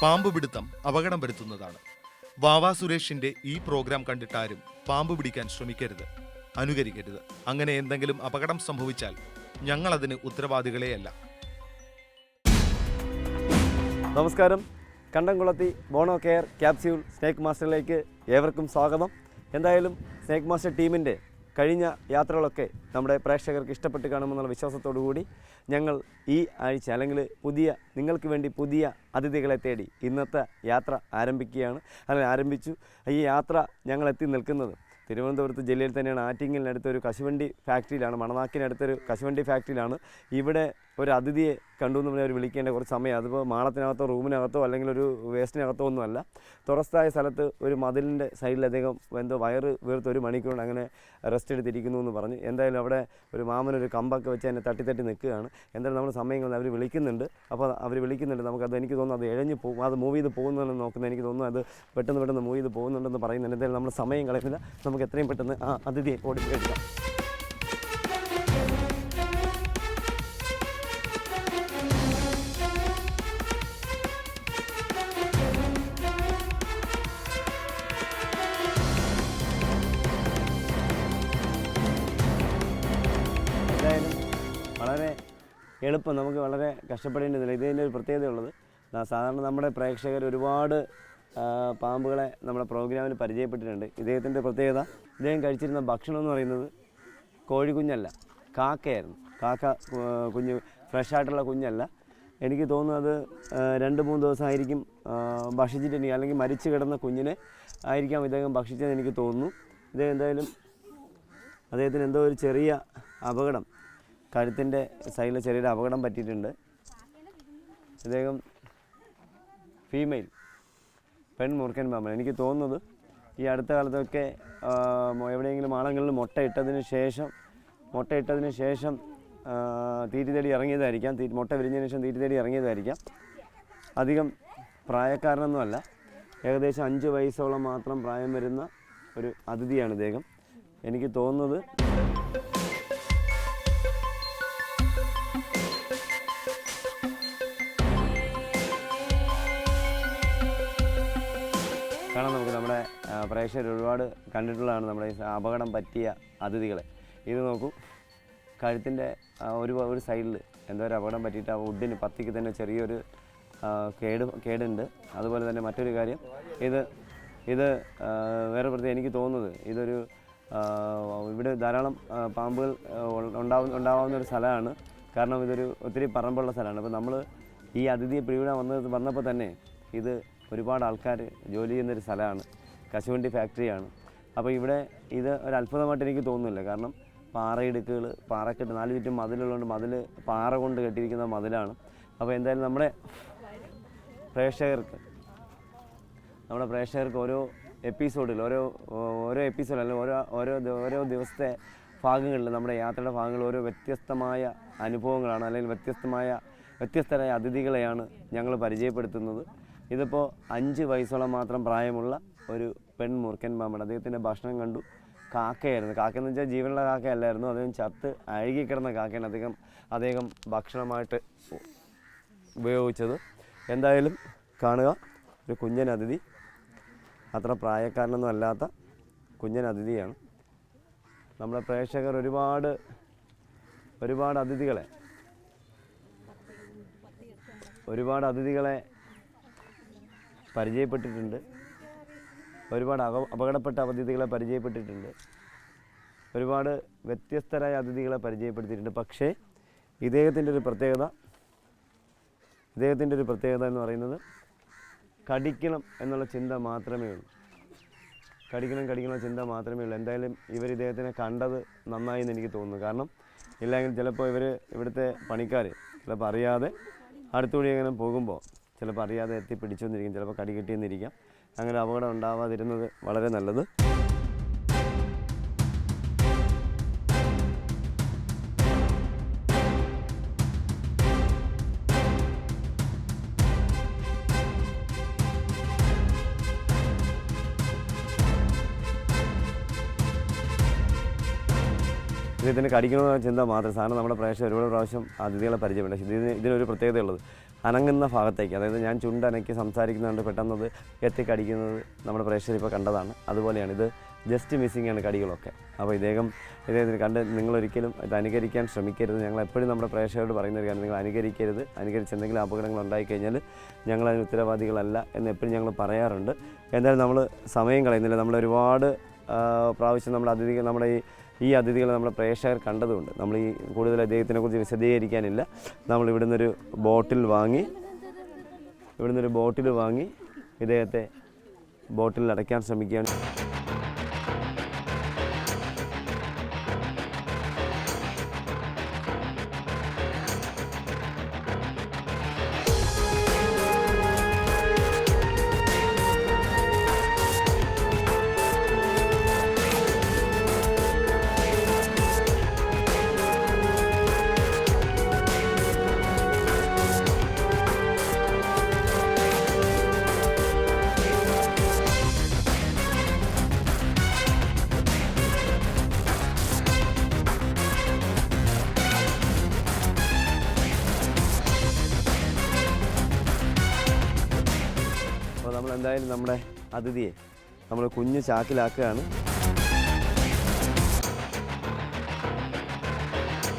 പാമ്പ് പിടുത്തം അപകടം വരുത്തുന്നതാണ്. വാവാ സുരേഷിന്റെ ഈ പ്രോഗ്രാം കണ്ടിട്ടാരും പാമ്പ് പിടിക്കാൻ ശ്രമിക്കരുത്, അനുകരിക്കരുത്. അങ്ങനെ എന്തെങ്കിലും അപകടം സംഭവിച്ചാൽ ഞങ്ങൾ അതിന് ഉത്തരവാദികളെയല്ല. നമസ്കാരം. കണ്ടംകുളത്തി ബോണോ കെയർ ക്യാപ്സ്യൂൾ സ്നേക്ക് മാസ്റ്ററിലേക്ക് ഏവർക്കും സ്വാഗതം. എന്തായാലും സ്നേക്ക് മാസ്റ്റർ ടീമിൻ്റെ കഴിഞ്ഞ യാത്രകളൊക്കെ നമ്മുടെ പ്രേക്ഷകർക്ക് ഇഷ്ടപ്പെട്ട് കാണുമെന്നുള്ള വിശ്വാസത്തോടു കൂടി ഞങ്ങൾ ഈ ആഴ്ച അല്ലെങ്കിൽ നിങ്ങൾക്ക് വേണ്ടി പുതിയ അതിഥികളെ തേടി ഇന്നത്തെ യാത്ര ആരംഭിച്ചു. ഈ യാത്ര ഞങ്ങൾ എത്തി നിൽക്കുന്നത് തിരുവനന്തപുരത്ത് ജില്ലയിൽ തന്നെയാണ്. ആറ്റിങ്ങലിനടുത്തൊരു കശുവണ്ടി ഫാക്ടറിയിലാണ്, മണനാക്കിനടുത്തൊരു കശുവണ്ടി ഫാക്ടറിയിലാണ്. ഇവിടെ ഒരു അതിഥിയെ കണ്ടു എന്ന് പറഞ്ഞാൽ അവർ വിളിക്കേണ്ട കുറച്ച് സമയം. അതിപ്പോൾ മാളത്തിനകത്തോ റൂമിനകത്തോ അല്ലെങ്കിൽ ഒരു വേസ്റ്റിനകത്തോ ഒന്നുമല്ല, തുറസ്തായ സ്ഥലത്ത് ഒരു മതിലിൻ്റെ സൈഡിൽ അദ്ദേഹം എന്തോ വയറ് വീർത്ത് 1 മണിക്കൂർ അങ്ങനെ റെസ്റ്റ് എടുത്തിരിക്കുന്നു എന്ന് പറഞ്ഞ്. എന്തായാലും അവിടെ ഒരു മാമനൊരു കമ്പൊക്കെ വെച്ച് എന്നെ തട്ടി നിൽക്കുകയാണ്. എന്തായാലും നമ്മൾ സമയങ്ങളിൽ അവർ വിളിക്കുന്നുണ്ട്. അപ്പോൾ അവർ വിളിക്കുന്നുണ്ട്. നമുക്കത് എനിക്ക് തോന്നുന്നു അത് ഇഴഞ്ഞ് പോകും, അത് മൂവ് ചെയ്ത് പോകുന്നതെന്ന് നോക്കുന്നത്. എനിക്ക് തോന്നുന്നു അത് പെട്ടെന്ന് മൂവ് ചെയ്ത് പോകുന്നുണ്ടെന്ന് പറയുന്നുണ്ട്. എന്തായാലും നമ്മൾ സമയം കളയുന്നില്ല, നമുക്ക് എത്രയും പെട്ടെന്ന് ആ അതിഥിയെ ഓടിപ്പോയെടുക്കാം. എന്തായാലും വളരെ എളുപ്പം, നമുക്ക് വളരെ കഷ്ടപ്പെടേണ്ടതില്ല. ഇതിൻ്റെ ഒരു പ്രത്യേകതയുള്ളത്, സാധാരണ നമ്മുടെ പ്രേക്ഷകർ ഒരുപാട് പാമ്പുകളെ നമ്മുടെ പ്രോഗ്രാമിൽ പരിചയപ്പെട്ടിട്ടുണ്ട്. ഇദ്ദേഹത്തിൻ്റെ പ്രത്യേകത, ഇദ്ദേഹം കഴിച്ചിരുന്ന ഭക്ഷണം എന്ന് പറയുന്നത് കോഴിക്കുഞ്ഞല്ല, കാക്കയായിരുന്നു. കാക്ക കുഞ്ഞ്, ഫ്രഷായിട്ടുള്ള കുഞ്ഞല്ല. എനിക്ക് തോന്നുന്നത് 2-3 ദിവസമായിരിക്കും ഭക്ഷിച്ചിട്ടുണ്ടെങ്കിൽ, അല്ലെങ്കിൽ മരിച്ചു കിടന്ന കുഞ്ഞിനെ ആയിരിക്കാം ഇദ്ദേഹം ഭക്ഷിച്ചതെന്ന് എനിക്ക് തോന്നുന്നു. ഇദ്ദേഹം എന്തായാലും അദ്ദേഹത്തിന് എന്തോ ഒരു ചെറിയ അപകടം, കഴുത്തിൻ്റെ സൈഡിൽ ചെറിയൊരു അപകടം പറ്റിയിട്ടുണ്ട്. ഇദ്ദേഹം ഫീമെയിൽ പെൺ മൂർഖൻ പാമ്പാണ്. എനിക്ക് തോന്നുന്നത് ഈ അടുത്ത കാലത്തൊക്കെ എവിടെയെങ്കിലും ആളങ്ങളിൽ മുട്ടയിട്ടതിന് ശേഷം തീറ്റി തേടി ഇറങ്ങിയതായിരിക്കാം. മുട്ട വിരിഞ്ഞതിന് ശേഷം തീറ്റി തേടി ഇറങ്ങിയതായിരിക്കാം. അധികം പ്രായക്കാരനൊന്നുമല്ല, ഏകദേശം 5 വയസ്സോളം മാത്രം പ്രായം വരുന്ന ഒരു അതിഥിയാണ് ഇദ്ദേഹം. എനിക്ക് തോന്നുന്നത് കാരണം നമുക്ക് നമ്മുടെ പ്രേക്ഷകർ ഒരുപാട് കണ്ടിട്ടുള്ളതാണ് നമ്മുടെ അപകടം പറ്റിയ അതിഥികളെ. ഇത് നോക്കൂ, കഴുത്തിൻ്റെ ഒരു സൈഡിൽ എന്തോ ഒരു അപകടം പറ്റിയിട്ട് ആ വുഡിന് പത്തിക്ക് തന്നെ ചെറിയൊരു കേടുണ്ട്. അതുപോലെ തന്നെ മറ്റൊരു കാര്യം, ഇത് വേറെ പ്രത്യേകം എനിക്ക് തോന്നുന്നത് ഇതൊരു ഇവിടെ ധാരാളം പാമ്പുകൾ ഉണ്ടാവാവുന്ന ഒരു സ്ഥലമാണ്. കാരണം ഇതൊരു ഒത്തിരി പറമ്പുള്ള സ്ഥലമാണ്. അപ്പോൾ നമ്മൾ ഈ അതിഥിയെ പിടികൂടാൻ വന്നപ്പോൾ തന്നെ ഇത് ഒരുപാട് ആൾക്കാർ ജോലി ചെയ്യുന്നൊരു സ്ഥലമാണ്, കശുവണ്ടി ഫാക്ടറിയാണ്. അപ്പോൾ ഇവിടെ ഇത് ഒരു അത്ഭുതമായിട്ട് എനിക്ക് തോന്നുന്നില്ല. കാരണം പാറയിടുക്കുകൾ, പാറക്കെട്ട് 4 ചുറ്റും മതിലുള്ളതുകൊണ്ട്, മതിൽ പാറ കൊണ്ട് കെട്ടിയിരിക്കുന്ന മതിലാണ്. അപ്പോൾ എന്തായാലും നമ്മുടെ പ്രേക്ഷകർക്ക് ഓരോ എപ്പിസോഡിൽ ഓരോ എപ്പിസോഡ് അല്ലെങ്കിൽ ഓരോ ദിവസത്തെ ഭാഗങ്ങളിൽ, നമ്മുടെ യാത്രയുടെ ഭാഗങ്ങളിൽ ഓരോ വ്യത്യസ്തമായ അനുഭവങ്ങളാണ്, അല്ലെങ്കിൽ വ്യത്യസ്തരായ അതിഥികളെയാണ് ഞങ്ങൾ പരിചയപ്പെടുത്തുന്നത്. ഇതിപ്പോൾ 5 വയസ്സോളം മാത്രം പ്രായമുള്ള ഒരു പെൺ മൂർഖൻ പാമ്പാണ്. അദ്ദേഹത്തിൻ്റെ ഭക്ഷണം കണ്ടു, കാക്കയായിരുന്നു. കാക്കയെന്ന് വെച്ചാൽ ജീവനുള്ള കാക്കയല്ലായിരുന്നു, അദ്ദേഹം ചത്ത് അഴുകിക്കിടന്ന കാക്കയാണ് അദ്ദേഹം ഭക്ഷണമായിട്ട് ഉപയോഗിച്ചത്. എന്തായാലും കാണുക, ഒരു കുഞ്ഞൻ അതിഥി, അത്ര പ്രായക്കാരനൊന്നും അല്ലാത്ത കുഞ്ഞൻ അതിഥിയാണ്. നമ്മുടെ പ്രേക്ഷകർ ഒരുപാട് അതിഥികളെ പരിചയപ്പെട്ടിട്ടുണ്ട്, ഒരുപാട് അപകടപ്പെട്ട അതിഥികളെ പരിചയപ്പെട്ടിട്ടുണ്ട്, ഒരുപാട് വ്യത്യസ്തരായ അതിഥികളെ പരിചയപ്പെടുത്തിയിട്ടുണ്ട്. പക്ഷേ ഇദ്ദേഹത്തിൻ്റെ ഒരു പ്രത്യേകത എന്ന് പറയുന്നത് കടിക്കണം എന്നുള്ള ചിന്ത മാത്രമേ ഉള്ളൂ. ചിന്ത മാത്രമേ ഉള്ളൂ. എന്തായാലും ഇദ്ദേഹത്തിനെ കണ്ടത് നന്നായി എന്ന് എനിക്ക് തോന്നുന്നു. കാരണം ഇല്ലെങ്കിൽ ചിലപ്പോൾ ഇവിടുത്തെ പണിക്കാർ ചിലപ്പോൾ അറിയാതെ അടുത്തുകൂടി അങ്ങനെ പോകുമ്പോൾ ചിലപ്പോൾ അറിയാതെ എത്തി പിടിച്ചുവന്നിരിക്കും, ചിലപ്പോൾ കടി കിട്ടിയെന്നിരിക്കാം. അങ്ങനെ അപകടം ഉണ്ടാവാതിരുന്നത് വളരെ നല്ലത്. ഇതിന് കടിക്കണമെന്ന ചിന്ത മാത്രം. സാധനം നമ്മുടെ പ്രേക്ഷകർ ഒരുപാട് പ്രാവശ്യം അതിഥികളെ പരിചയപ്പെടും. പക്ഷേ ഇതിനൊരു പ്രത്യേകതയുള്ളത്, അനങ്ങുന്ന ഭാഗത്തേക്ക്, അതായത് ഞാൻ ചുണ്ടനക്കി സംസാരിക്കുന്നുണ്ട് പെട്ടെന്നത് എത്തിക്കടിക്കുന്നത് നമ്മുടെ പ്രേക്ഷകർ ഇപ്പോൾ കണ്ടതാണ്. അതുപോലെയാണ് ഇത് ജസ്റ്റ് മിസ്സിംഗ് ആണ് കടികളൊക്കെ. അപ്പോൾ ഇദ്ദേഹത്തിന് കണ്ട് നിങ്ങളൊരിക്കലും ഇത് അനുകരിക്കാൻ ശ്രമിക്കരുത്. ഞങ്ങൾ എപ്പോഴും നമ്മുടെ പ്രേക്ഷകരോട് പറയുന്ന ഒരു കാര്യം, നിങ്ങൾ അനുകരിക്കരുത്. അനുകരിച്ച് എന്തെങ്കിലും അപകടങ്ങൾ ഉണ്ടായിക്കഴിഞ്ഞാൽ ഞങ്ങളതിന് ഉത്തരവാദികളല്ല എന്ന് എപ്പോഴും ഞങ്ങൾ പറയാറുണ്ട്. എന്തായാലും നമ്മൾ സമയം കളയുന്നില്ല. നമ്മൾ ഒരുപാട് പ്രാവശ്യം നമ്മുടെ ഈ അതിഥികളെ നമ്മുടെ പ്രേക്ഷകർ കണ്ടതുകൊണ്ട് നമ്മൾ ഈ കൂടുതൽ അദ്ദേഹത്തിനെക്കുറിച്ച് വിശദീകരിക്കാനില്ല. നമ്മൾ ഇവിടുന്നൊരു ബോട്ടിൽ വാങ്ങി ഇദ്ദേഹത്തെ ബോട്ടിൽ അടയ്ക്കാൻ ശ്രമിക്കുകയാണ്. നമ്മളെന്തായാലും നമ്മുടെ അതിഥിയെ നമ്മൾ കുഞ്ഞു ചാക്കിലാക്കുകയാണ്.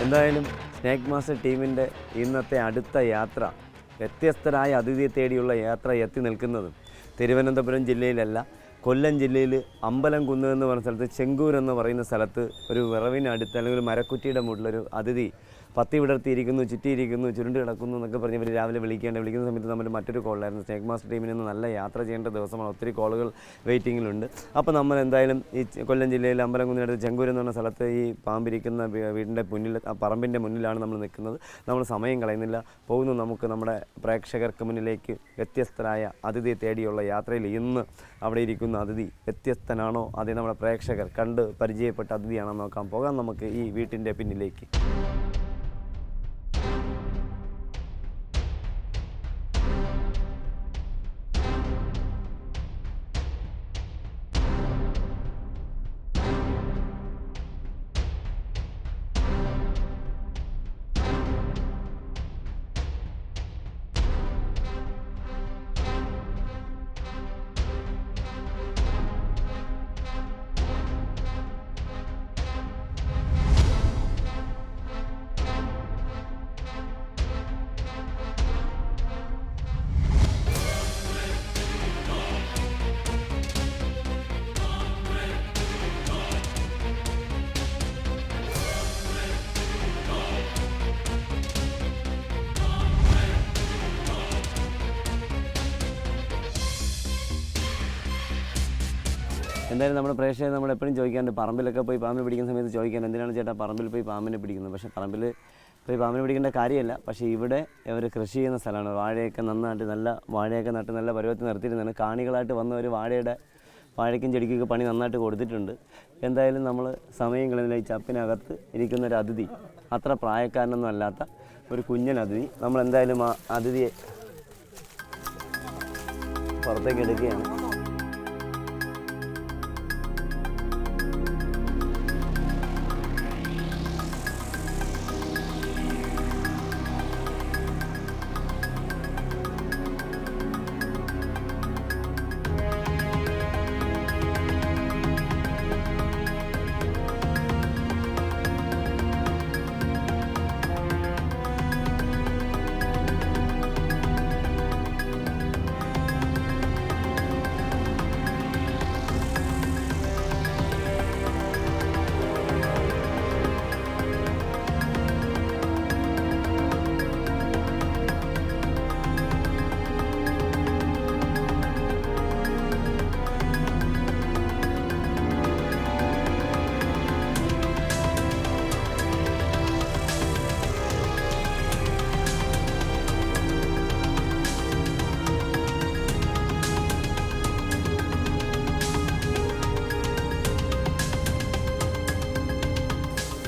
എന്തായാലും സ്നേക്ക് മാസ്റ്റർ ടീമിൻ്റെ ഇന്നത്തെ അടുത്ത യാത്ര, വ്യത്യസ്തരായ അതിഥിയെ തേടിയുള്ള യാത്ര എത്തി നിൽക്കുന്നതും തിരുവനന്തപുരം ജില്ലയിലല്ല, കൊല്ലം ജില്ലയിൽ അമ്പലംകുന്ന് എന്ന് പറയുന്ന സ്ഥലത്ത് ചെങ്കൂർ എന്ന് പറയുന്ന സ്ഥലത്ത് ഒരു വിറവിനടുത്ത് അല്ലെങ്കിൽ ഒരു മരക്കുറ്റിയുടെ മുകളിലൊരു അതിഥി പത്തി വിടർത്തിയിരിക്കുന്നു, ചുറ്റിയിരിക്കുന്നു, ചുരുണ്ട് കിടക്കുന്നു എന്നൊക്കെ പറഞ്ഞ് ഇവർ രാവിലെ വിളിക്കുന്ന സമയത്ത് നമ്മൾ മറ്റൊരു കോളിലായിരുന്നു. സ്നേക്ക് മാസ്റ്റർ ടീമിൽ നിന്ന് നല്ല യാത്ര ചെയ്യേണ്ട ദിവസമാണ്, ഒത്തിരി കോളുകൾ വെയിറ്റിങ്ങിലുണ്ട്. അപ്പോൾ നമ്മൾ എന്തായാലും ഈ കൊല്ലം ജില്ലയിൽ അമ്പലംകുന്നിനടുത്ത് ചെങ്കൂർ എന്ന് പറഞ്ഞ സ്ഥലത്ത് ഈ പാമ്പിരിക്കുന്ന വീടിൻ്റെ മുന്നിൽ, പറമ്പിൻ്റെ മുന്നിലാണ് നമ്മൾ നിൽക്കുന്നത്. നമ്മൾ സമയം കളയുന്നില്ല, പോകുന്നു നമുക്ക് നമ്മുടെ പ്രേക്ഷകർക്ക് മുന്നിലേക്ക് വ്യത്യസ്തരായ അതിഥിയെ തേടിയുള്ള യാത്രയിൽ. ഇന്ന് അവിടെ ഇരിക്കുന്ന അതിഥി വ്യത്യസ്തനാണോ, അതേ നമ്മുടെ പ്രേക്ഷകർ കണ്ട് പരിചയപ്പെട്ട അതിഥിയാണോ നോക്കാൻ പോകാം നമുക്ക് ഈ വീട്ടിൻ്റെ പിന്നിലേക്ക്. എന്തായാലും നമ്മുടെ പ്രേക്ഷകർ നമ്മളെപ്പോഴും ചോദിക്കാറുണ്ട്, പറമ്പിലൊക്കെ പോയി പാമ്പിനെ പിടിക്കുന്ന സമയത്ത് ചോദിക്കാൻ, എന്തിനാണ് ചേട്ടാ പറമ്പിൽ പോയി പാമ്പിനെ പിടിക്കുന്നത്? പക്ഷേ പറമ്പിൽ പോയി പാമ്പിനെ പിടിക്കേണ്ട കാര്യമല്ല. പക്ഷേ ഇവിടെ അവർ കൃഷി ചെയ്യുന്ന സ്ഥലമാണ്. വാഴയൊക്കെ നന്നായിട്ട് നല്ല വാഴയൊക്കെ നട്ട് നല്ല പരുവത്തിൽ നിർത്തിയിരുന്നതാണ്. കാണികളായിട്ട് വന്നവർ വാഴയ്ക്കും ചെടിക്കൊക്കെ പണി നന്നായിട്ട് കൊടുത്തിട്ടുണ്ട്. എന്തായാലും നമ്മൾ സമയം കളയുന്നില്ല. ഈ ചപ്പിനകത്ത് ഇരിക്കുന്നൊരു അതിഥി, അത്ര പ്രായക്കാരനൊന്നും അല്ലാത്ത ഒരു കുഞ്ഞൻ അതിഥി. നമ്മളെന്തായാലും ആ അതിഥിയെ പുറത്തേക്ക് എടുക്കുകയാണ്.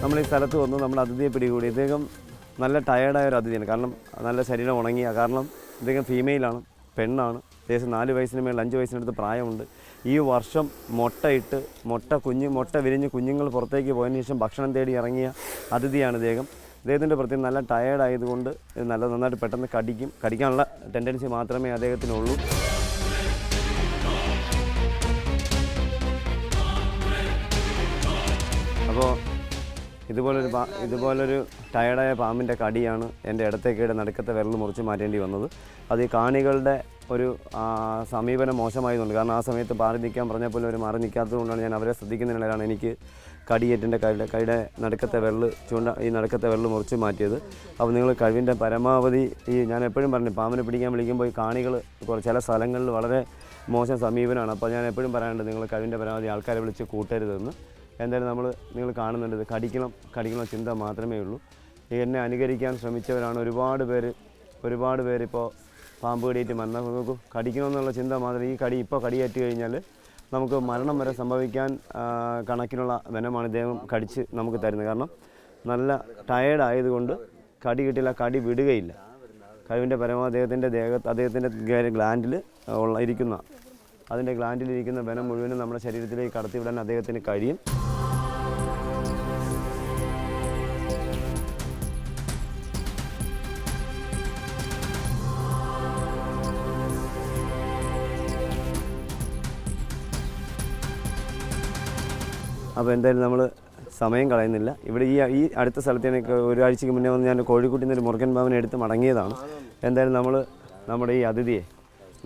നമ്മൾ ഈ സ്ഥലത്ത് വന്നു, നമ്മൾ അതിഥിയെ പിടികൂടി. ഇദ്ദേഹം നല്ല ടയേർഡായ ഒരു അതിഥിയാണ്. കാരണം നല്ല ശരീരം ഉണങ്ങിയ കാരണം ഇദ്ദേഹം ഫീമെയിലാണ്, പെണ്ണാണ്. ഏകദേശം 4 വയസ്സിന് മേൽ 5 വയസ്സിനടുത്ത് പ്രായമുണ്ട്. ഈ വർഷം മുട്ടയിട്ട് മുട്ട വിരിഞ്ഞ് കുഞ്ഞുങ്ങൾ പുറത്തേക്ക് പോയതിന് ശേഷം ഭക്ഷണം തേടി ഇറങ്ങിയ അതിഥിയാണ് ഇദ്ദേഹം. അദ്ദേഹത്തിൻ്റെ പ്രത്യേകം നല്ല ടയേർഡ് ആയതുകൊണ്ട് ഇത് നന്നായിട്ട് പെട്ടെന്ന് കടിക്കാനുള്ള ടെൻഡൻസി മാത്രമേ അദ്ദേഹത്തിനുള്ളൂ. അപ്പോൾ ഇതുപോലൊരു ടയർഡായ പാമ്പിൻ്റെ കടിയാണ് എൻ്റെ ഇടത്തേക്കയുടെ നടുക്കത്തെ വിരൽ മുറിച്ച് മാറ്റേണ്ടി വന്നത്. അത് ഈ കാണികളുടെ ഒരു സമീപനം മോശമായതുകൊണ്ട്, കാരണം ആ സമയത്ത് മാറി നിൽക്കാൻ പറഞ്ഞപ്പോൾ അവർ മാറി നിൽക്കാത്തത് കൊണ്ടാണ് ഞാൻ അവരെ ശ്രദ്ധിക്കുന്നതിനിടയിലാണ് എനിക്ക് കടിയേറ്റിൻ്റെ കൈയുടെ നടുക്കത്തെ നടുക്കത്തെ വിരൽ മുറിച്ച് മാറ്റിയത്. അപ്പോൾ നിങ്ങൾ കഴിവിൻ്റെ പരമാവധി ഞാൻ എപ്പോഴും പറഞ്ഞു, പാമ്പിനെ പിടിക്കാൻ വിളിക്കുമ്പോൾ ഈ കാണികൾ ചില സ്ഥലങ്ങളിൽ വളരെ മോശം സമീപനമാണ്. അപ്പോൾ ഞാൻ എപ്പോഴും പറയാറുണ്ട്, നിങ്ങൾ കഴിവിൻ്റെ പരമാവധി ആൾക്കാരെ വിളിച്ച് കൂട്ടരുതെന്ന്. എന്തായാലും നിങ്ങൾ കാണുന്നുണ്ട്, ഇത് കടിക്കണം ചിന്ത മാത്രമേ ഉള്ളൂ. എന്നെ അനുകരിക്കാൻ ശ്രമിച്ചവരാണ് ഒരുപാട് പേര് ഇപ്പോൾ പാമ്പ് കടിയേറ്റ് മരണം കടിക്കണമെന്നുള്ള ചിന്ത മാത്രം. ഈ കടിയേറ്റ് കഴിഞ്ഞാൽ നമുക്ക് മരണം വരെ സംഭവിക്കാൻ കണക്കിനുള്ള വനമാണ് ഇദ്ദേഹം കടിച്ച് നമുക്ക് തരുന്നത്. കാരണം നല്ല ടയേർഡ് ആയതുകൊണ്ട് കടി കിട്ടില്ല, കടി വിടുകയില്ല. കഴിവിൻ്റെ പരമാവധി അദ്ദേഹത്തിൻ്റെ ഗ്ലാൻഡിൽ ഗ്ലാൻഡിലിരിക്കുന്ന വനം മുഴുവനും നമ്മുടെ ശരീരത്തിലേക്ക് കടത്തിവിടാൻ അദ്ദേഹത്തിന് കഴിയും. അപ്പോൾ എന്തായാലും നമ്മൾ സമയം കളയുന്നില്ല. ഇവിടെ ഈ അടുത്ത സ്ഥലത്തേക്ക് ഒരാഴ്ചയ്ക്ക് മുന്നേ വന്ന് ഞാൻ കോഴിക്കോട്ടിൽ നിന്ന് ഒരു മുറുകൻ പാമ്പിനെ എടുത്ത് മടങ്ങിയതാണ്. എന്തായാലും നമ്മുടെ ഈ അതിഥിയെ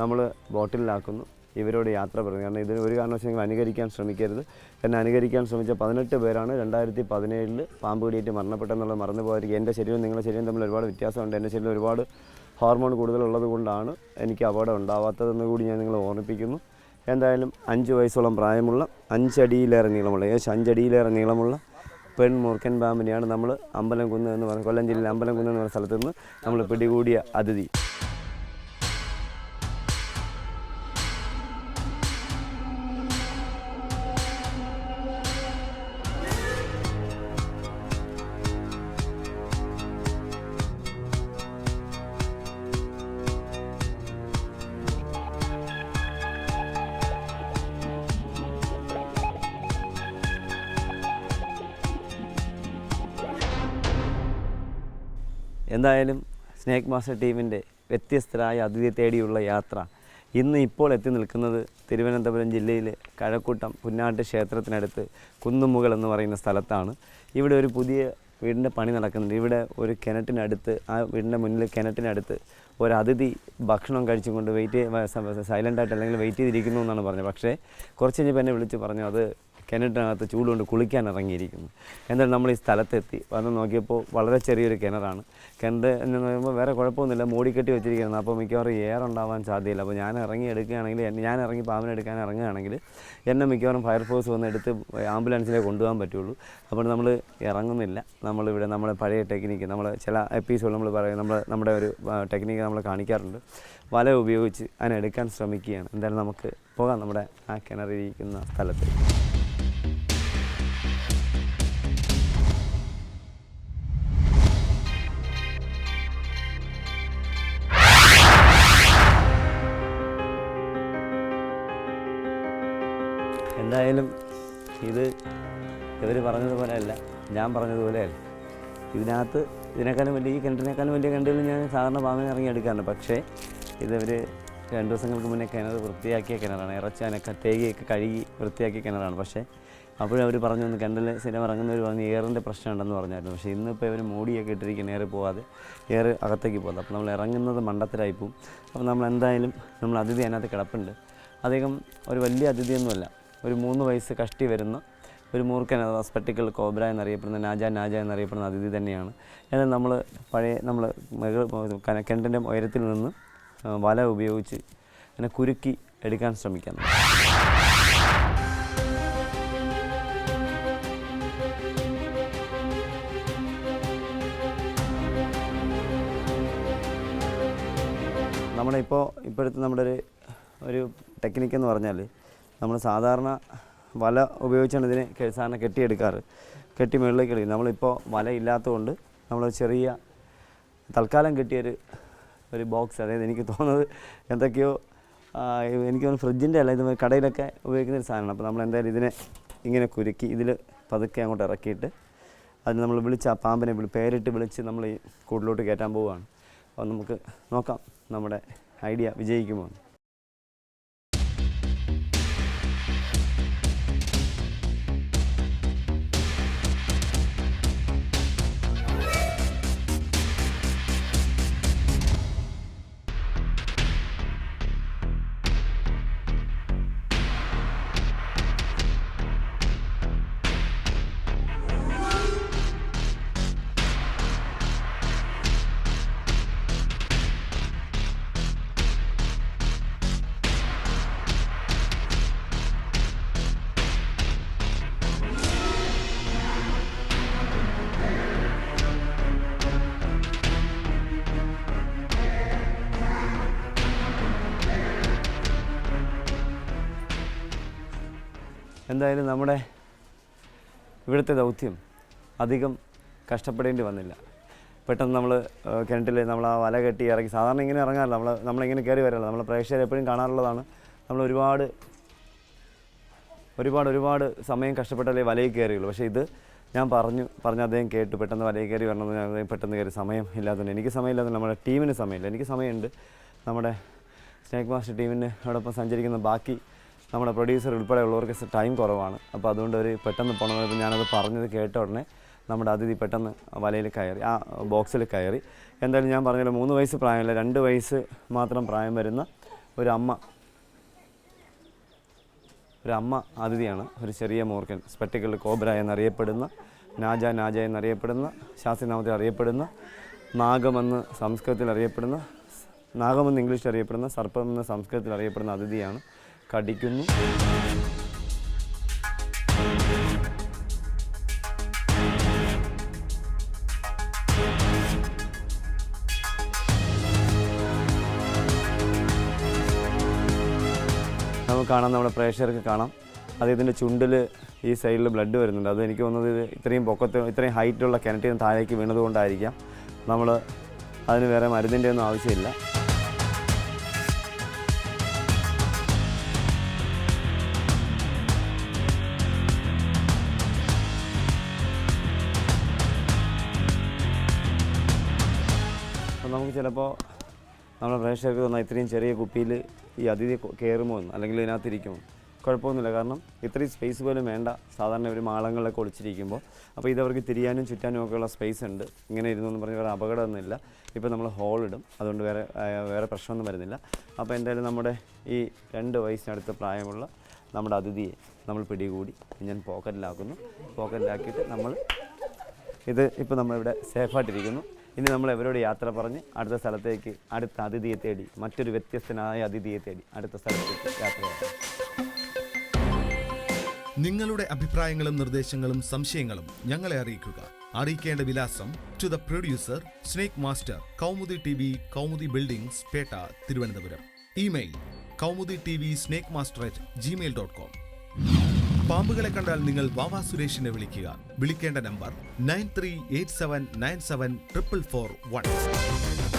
നമ്മൾ ബോട്ടിലാക്കുന്നു, ഇവരോട് യാത്ര പറയുന്നു. കാരണം ഇതിന് ഒരു കാരണവശാലും അനുകരിക്കാൻ ശ്രമിക്കരുത്. എന്നെ അനുകരിക്കാൻ ശ്രമിച്ച 18 പേരാണ് 2017 പാമ്പ് കടിയേറ്റ് മരണപ്പെട്ടെന്നുള്ളത് മറന്നു പോയിരിക്കും. എൻ്റെ ശരീരവും നിങ്ങളുടെ ശരീരം തമ്മിൽ ഒരുപാട് വ്യത്യാസമുണ്ട്. എൻ്റെ ശരീരം ഒരുപാട് ഹോർമോൺ കൂടുതലുള്ളത് കൊണ്ടാണ് എനിക്ക് അപകടം ഉണ്ടാവാത്തതെന്ന് കൂടി ഞാൻ നിങ്ങളെ ഓർമ്മിപ്പിക്കുന്നു. എന്തായാലും 5 വയസ്സോളം പ്രായമുള്ള 5 അടിയിലേറെ നീളമുള്ള ഏകദേശം 5 അടിയിലേറെ നീളമുള്ള പെൺ മൂർഖൻ പാമ്പിനെയാണ് നമ്മൾ അമ്പലംകുന്ന് എന്ന് പറയുന്നത്, കൊല്ലം ജില്ലയിലെ അമ്പലംകുന്ന് എന്ന് പറയുന്ന സ്ഥലത്ത് നിന്ന് നമ്മൾ പിടികൂടിയ അതിഥി. എന്തായാലും സ്നേക്ക് മാസ്റ്റർ ടീമിൻ്റെ വ്യത്യസ്തരായ അതിഥിയെ തേടിയുള്ള യാത്ര ഇപ്പോൾ എത്തി നിൽക്കുന്നത് തിരുവനന്തപുരം ജില്ലയിലെ കഴക്കൂട്ടം പുന്നാട്ട് ക്ഷേത്രത്തിനടുത്ത് കുന്നുമുകൾ എന്ന് പറയുന്ന സ്ഥലത്താണ്. ഇവിടെ ഒരു പുതിയ വീടിൻ്റെ പണി നടക്കുന്നുണ്ട്. ഇവിടെ ഒരു കിണറ്റിനടുത്ത്, ആ വീടിൻ്റെ മുന്നിൽ കിണറ്റിനടുത്ത് ഒരു അതിഥി ഭക്ഷണം കഴിച്ചുകൊണ്ട് സൈലൻ്റായിട്ട് അല്ലെങ്കിൽ വെയിറ്റ് ചെയ്തിരിക്കുന്നു എന്നാണ് പറഞ്ഞത്. പക്ഷേ കുറച്ച് കഴിഞ്ഞപ്പോൾ എന്നെ വിളിച്ച് പറഞ്ഞു അത് കിണറ്റിനകത്ത് ചൂടുകൊണ്ട് കുളിക്കാൻ ഇറങ്ങിയിരിക്കുന്നു. എന്തായാലും നമ്മൾ ഈ സ്ഥലത്തെത്തി വന്ന് നോക്കിയപ്പോൾ വളരെ ചെറിയൊരു കിണറാണ്. കിണർ എന്ന് പറയുമ്പോൾ വേറെ കുഴപ്പമൊന്നുമില്ല, മൂടിക്കെട്ടി വെച്ചിരിക്കുന്നത്. അപ്പോൾ മിക്കവാറും എയർ ഉണ്ടാവാൻ സാധ്യതയില്ല. അപ്പോൾ ഞാൻ ഇറങ്ങി പാമ്പിനെ എടുക്കാൻ ഇറങ്ങുകയാണെങ്കിൽ എന്നെ മിക്കവാറും ഫയർഫോഴ്സ് വന്ന് എടുത്ത് ആംബുലൻസിലേക്ക് കൊണ്ടുപോകാൻ പറ്റുള്ളൂ. അപ്പോൾ നമ്മൾ ഇറങ്ങുന്നില്ല. നമ്മളിവിടെ നമ്മുടെ പഴയ ടെക്നിക്ക്, നമ്മൾ ചില എപ്പിസോഡ് നമ്മൾ പറയും, നമ്മുടെ ഒരു ടെക്നിക്ക് നമ്മൾ കാണിക്കാറുണ്ട്. വല ഉപയോഗിച്ച് അതിനെടുക്കാൻ ശ്രമിക്കുകയാണ്. എന്തായാലും നമുക്ക് പോകാം നമ്മുടെ ആ കിണറിരിക്കുന്ന സ്ഥലത്ത്. എന്തായാലും ഇവർ പറഞ്ഞതുപോലെയല്ല, ഞാൻ പറഞ്ഞതുപോലെയല്ല. ഇതിനേക്കാളും വലിയ കിണറ്റിനേക്കാളും വലിയ കിണറുകൾ ഞാൻ സാധാരണ പാമ്പിനെ ഇറങ്ങി എടുക്കാറുണ്ട്. പക്ഷേ ഇവർ 2 ദിവസങ്ങൾക്ക് മുന്നേ കിണർ വൃത്തിയാക്കിയ കിണറാണ്. ഇറച്ചാനൊക്കെ തേകിയൊക്കെ കഴുകി വൃത്തിയാക്കിയ കിണറാണ്. പക്ഷേ അപ്പോഴും അവർ പറഞ്ഞു കിണറിൽ സ്ഥിരം ഇറങ്ങുന്നവർ പറഞ്ഞ് എയറിൻ്റെ പ്രശ്നമുണ്ടെന്ന് പറഞ്ഞായിരുന്നു. പക്ഷേ ഇന്നിപ്പോൾ ഇവർ മൂടിയൊക്കെ ഇട്ടിരിക്കുന്ന എയർ പോകാതെ എയർ അകത്തേക്ക് പോകുന്നത്. അപ്പോൾ നമ്മൾ ഇറങ്ങുന്നത് മണ്ടത്തിലായിപ്പോവും. അപ്പോൾ നമ്മൾ എന്തായാലും അതിഥി അതിനകത്ത് കിടപ്പുണ്ട്. അദ്ദേഹം ഒരു വലിയ അതിഥിയൊന്നുമല്ല, ഒരു 3 വയസ്സ് കഷ്ടി വരുന്ന ഒരു മൂർഖൻ അഥവാ സ്പെക്ടിക്കൽ കോബ്ര എന്നറിയപ്പെടുന്ന നാജ എന്നറിയപ്പെടുന്ന അതിഥി തന്നെയാണ്. എന്നാൽ നമ്മൾ കിണറ്റിൻ്റെ ഉയരത്തിൽ നിന്ന് വല ഉപയോഗിച്ച് അതിനെ കുരുക്കി എടുക്കാൻ ശ്രമിക്കണം. ഇപ്പോഴത്തെ നമ്മുടെ ഒരു ടെക്നിക്കെന്ന് പറഞ്ഞാൽ നമ്മൾ സാധാരണ വല ഉപയോഗിച്ചാണ് ഇതിനെ സാധാരണ കെട്ടിയെടുക്കാറ്. കെട്ടി മുകളിലേക്ക് എടുക്കും. നമ്മളിപ്പോൾ വല ഇല്ലാത്തതുകൊണ്ട് നമ്മൾ ചെറിയ തൽക്കാലം കിട്ടിയൊരു ബോക്സ്, അതായത് എനിക്ക് തോന്നുന്നത് എന്തൊക്കെയോ എനിക്ക് തോന്നുന്നു ഫ്രിഡ്ജിൻ്റെ അല്ല, ഇത് കടയിലൊക്കെ ഉപയോഗിക്കുന്ന ഒരു സാധനമാണ്. അപ്പോൾ നമ്മൾ എന്തായാലും ഇതിനെ ഇങ്ങനെ കുരുക്കി ഇതിൽ പതുക്കെ അങ്ങോട്ട് ഇറക്കിയിട്ട് അതിന് നമ്മൾ വിളിച്ച് ആ പാമ്പിനെ പേരിട്ട് വിളിച്ച് നമ്മൾ ഈ കൂട്ടിലോട്ട് കയറ്റാൻ പോവുകയാണ്. അപ്പോൾ നമുക്ക് നോക്കാം നമ്മുടെ ഐഡിയ വിജയിക്കുമോ. എന്തായാലും നമ്മുടെ ഇവിടുത്തെ ദൗത്യം അധികം കഷ്ടപ്പെടേണ്ടി വന്നില്ല. പെട്ടെന്ന് നമ്മൾ കിണറ്റിൽ നമ്മൾ ആ വല കെട്ടി ഇറങ്ങി. സാധാരണ ഇങ്ങനെ ഇറങ്ങാറില്ല, നമ്മളിങ്ങനെ കയറി വരില്ല. നമ്മളെ പ്രേക്ഷകർ എപ്പോഴും കാണാറുള്ളതാണ്. നമ്മൾ ഒരുപാട് സമയം കഷ്ടപ്പെട്ടാലേ വലയിൽ കയറിയുള്ളൂ. പക്ഷേ ഇത് ഞാൻ പറഞ്ഞ് അദ്ദേഹം കേട്ടു പെട്ടെന്ന് വലയിൽ കയറി വരണമെന്ന്. ഞാൻ അദ്ദേഹം പെട്ടെന്ന് കയറി. സമയം ഇല്ലാത്തതുകൊണ്ട്, എനിക്ക് സമയമില്ലാത്തതുകൊണ്ട് നമ്മുടെ ടീമിന് സമയമില്ല. എനിക്ക് സമയമുണ്ട്. നമ്മുടെ സ്നേക്ക് മാസ്റ്റർ ടീമിനോടൊപ്പം സഞ്ചരിക്കുന്ന ബാക്കി നമ്മുടെ പ്രൊഡ്യൂസർ ഉൾപ്പെടെ ഉള്ളവർക്ക് ടൈം കുറവാണ്. അപ്പോൾ അതുകൊണ്ട് ഒരു പെട്ടെന്ന് പോകണമെന്ന് ഞാനത് പറഞ്ഞത് കേട്ട ഉടനെ നമ്മുടെ അതിഥി പെട്ടെന്ന് വലയിൽ കയറി, ആ ബോക്സിൽ കയറി. എന്തായാലും ഞാൻ പറഞ്ഞല്ലോ 3 വയസ്സ് പ്രായമില്ല, 2 വയസ്സ് മാത്രം പ്രായം വരുന്ന ഒരു അമ്മ അതിഥിയാണ്. ഒരു ചെറിയ മൂർഖൻ, സ്പെക്ടിക്കിൾഡ് കോബ്ര എന്നറിയപ്പെടുന്ന, നാജ എന്നറിയപ്പെടുന്ന, ശാസ്ത്രീയനാമത്തിൽ അറിയപ്പെടുന്ന, നാഗമെന്ന് സംസ്കൃതത്തിൽ അറിയപ്പെടുന്ന, നാഗമെന്ന് ഇംഗ്ലീഷിൽ അറിയപ്പെടുന്ന, സർപ്പമെന്ന് സംസ്കൃതത്തിൽ അറിയപ്പെടുന്ന അതിഥിയാണ്. കടിക്കുന്നു. നമുക്ക് കാണാം, നമ്മുടെ പ്രേക്ഷകർക്ക് കാണാം, അത് ഇതിൻ്റെ ചുണ്ടിൽ ഈ സൈഡിൽ ബ്ലഡ് വരുന്നുണ്ട്. അത് എനിക്ക് തോന്നുന്നത് ഇത്രയും ഇത്രയും ഹൈറ്റുള്ള കിണറ്റിൽ നിന്ന് താഴേക്ക് വീണതുകൊണ്ടായിരിക്കാം. നമ്മൾ അതിന് വേറെ മരുന്നിൻ്റെ ഒന്നും ആവശ്യമില്ല. നമുക്ക് ചിലപ്പോൾ നമ്മുടെ പ്രേക്ഷകർക്ക് തോന്നാം ഇത്രയും ചെറിയ കുപ്പിയിൽ ഈ അതിഥി കയറുമോ എന്ന്, അല്ലെങ്കിൽ ഇതിനകത്തിരിക്കുമോ. കുഴപ്പമൊന്നുമില്ല, കാരണം ഇത്രയും സ്പേസ് പോലും വേണ്ട സാധാരണ ഒരു മാളങ്ങളിലൊക്കെ ഒളിച്ചിരിക്കുമ്പോൾ. അപ്പോൾ ഇതവർക്ക് തിരിയാനും ചുറ്റാനും ഒക്കെയുള്ള സ്പേസ് ഉണ്ട്. ഇങ്ങനെ ഇരുന്നു എന്ന് പറഞ്ഞ് വേറെ അപകടമൊന്നുമില്ല. ഇപ്പോൾ നമ്മൾ ഹോളിടും, അതുകൊണ്ട് വേറെ പ്രശ്നമൊന്നും വരുന്നില്ല. അപ്പോൾ എന്തായാലും നമ്മുടെ ഈ 2 വയസ്സിനടുത്ത് പ്രായമുള്ള നമ്മുടെ അതിഥിയെ നമ്മൾ പിടികൂടി ഞാൻ പോക്കറ്റിലാക്കിയിട്ട് നമ്മൾ ഇത് ഇപ്പോൾ നമ്മളിവിടെ സേഫായിട്ടിരിക്കുന്നു. ഇനി നമ്മൾ എവരോട് യാത്ര പറഞ്ഞ് അടുത്ത സ്ഥലത്തേക്ക്, അടുത്ത അതിഥിയെ തേടി, മറ്റൊരു വ്യത്യസ്തനായ അതിഥിയെ തേടി അടുത്ത സ്ഥലത്തേക്ക് യാത്ര ചെയ്യാം. നിങ്ങളുടെ അഭിപ്രായങ്ങളും നിർദ്ദേശങ്ങളും സംശയങ്ങളും ഞങ്ങളെ അറിയിക്കുക. അറിയിക്കേണ്ട വിലാസം: to the producer, snake master, Kaumudi TV, Kaumudi buildings, Petta, Thiruvananthapuram. Email: kaumudi.tvsnakemaster@gmail.com. പാമ്പുകളെ കണ്ടാൽ നിങ്ങൾ വാവാ സുരേഷിനെ വിളിക്കുക. വിളിക്കേണ്ട നമ്പർ 9387974441.